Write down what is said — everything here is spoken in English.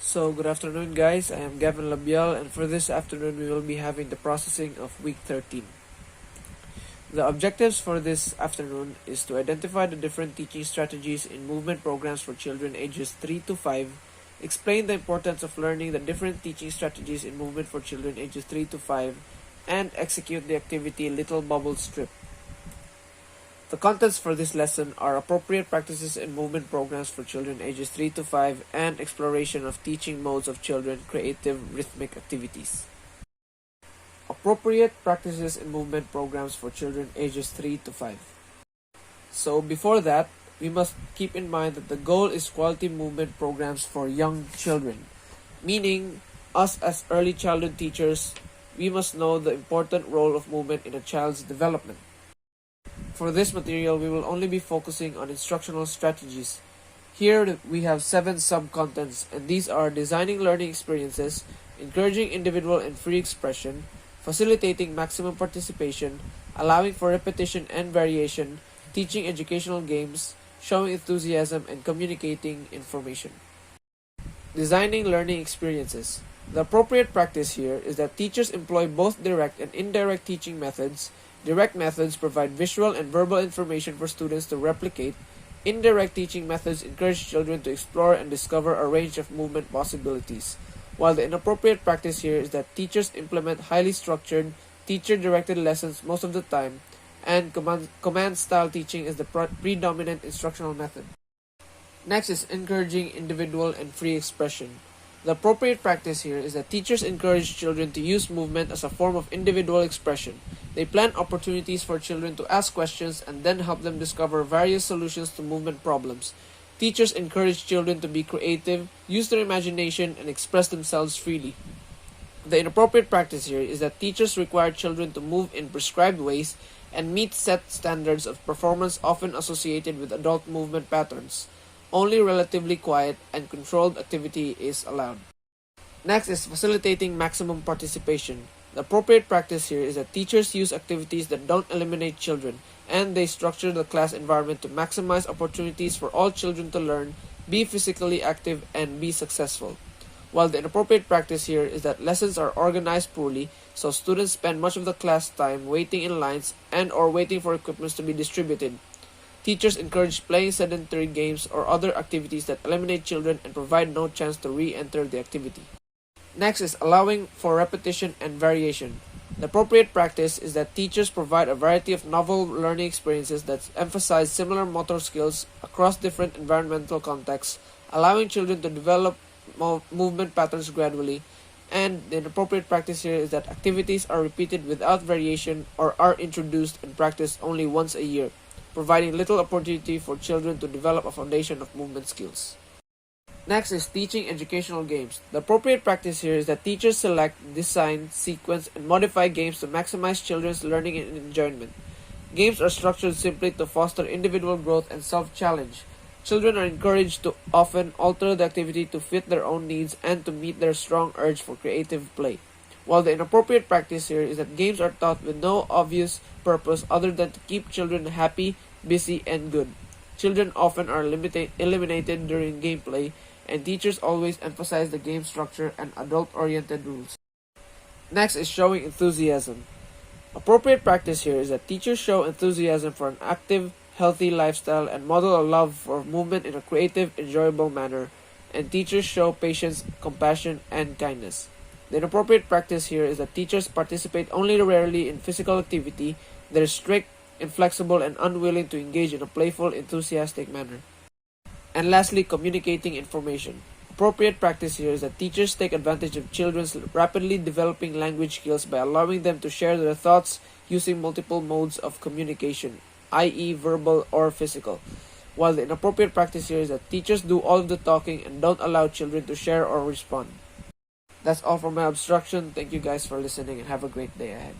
So, good afternoon, guys. I am Gavin Labiel, and for this afternoon, we will be having the processing of week 13. The objectives for this afternoon is to identify the different teaching strategies in movement programs for children ages 3 to 5, explain the importance of learning the different teaching strategies in movement for children ages 3 to 5, and execute the activity Little Bubble Strip. The contents for this lesson are appropriate practices in movement programs for children ages 3 to 5 and exploration of teaching modes of children creative rhythmic activities. Appropriate practices in movement programs for children ages 3 to 5. So before that, we must keep in mind that the goal is quality movement programs for young children, meaning us as early childhood teachers, we must know the important role of movement in a child's development. For this material, we will only be focusing on instructional strategies. Here we have 7 sub-contents, and these are designing learning experiences, encouraging individual and free expression, facilitating maximum participation, allowing for repetition and variation, teaching educational games, showing enthusiasm, and communicating information. Designing learning experiences. The appropriate practice here is that teachers employ both direct and indirect teaching methods. Direct methods provide visual and verbal information for students to replicate. Indirect teaching methods encourage children to explore and discover a range of movement possibilities. While the inappropriate practice here is that teachers implement highly structured, teacher-directed lessons most of the time, and command-style teaching is the predominant instructional method. Next is encouraging individual and free expression. The appropriate practice here is that teachers encourage children to use movement as a form of individual expression. They plan opportunities for children to ask questions and then help them discover various solutions to movement problems. Teachers encourage children to be creative, use their imagination, and express themselves freely. The inappropriate practice here is that teachers require children to move in prescribed ways and meet set standards of performance often associated with adult movement patterns. Only relatively quiet and controlled activity is allowed. Next is facilitating maximum participation. The appropriate practice here is that teachers use activities that don't eliminate children, and they structure the class environment to maximize opportunities for all children to learn, be physically active, and be successful. While the inappropriate practice here is that lessons are organized poorly, so students spend much of the class time waiting in lines and or waiting for equipment to be distributed. Teachers encourage playing sedentary games or other activities that eliminate children and provide no chance to re-enter the activity. Next is allowing for repetition and variation. The appropriate practice is that teachers provide a variety of novel learning experiences that emphasize similar motor skills across different environmental contexts, allowing children to develop movement patterns gradually. And the inappropriate practice here is that activities are repeated without variation or are introduced and practiced only once a year, providing little opportunity for children to develop a foundation of movement skills. Next is teaching educational games. The appropriate practice here is that teachers select, design, sequence, and modify games to maximize children's learning and enjoyment. Games are structured simply to foster individual growth and self-challenge. Children are encouraged to often alter the activity to fit their own needs and to meet their strong urge for creative play. While the inappropriate practice here is that games are taught with no obvious purpose other than to keep children happy, busy, and good. Children often are eliminated during gameplay, and teachers always emphasize the game structure and adult-oriented rules. Next is showing enthusiasm. Appropriate practice here is that teachers show enthusiasm for an active, healthy lifestyle and model a love for movement in a creative, enjoyable manner, and teachers show patience, compassion, and kindness. The inappropriate practice here is that teachers participate only rarely in physical activity. They're strict, inflexible, and unwilling to engage in a playful, enthusiastic manner. And lastly, communicating information. Appropriate practice here is that teachers take advantage of children's rapidly developing language skills by allowing them to share their thoughts using multiple modes of communication, i.e. verbal or physical. While the inappropriate practice here is that teachers do all of the talking and don't allow children to share or respond. That's all for my obstruction. Thank you guys for listening and have a great day ahead.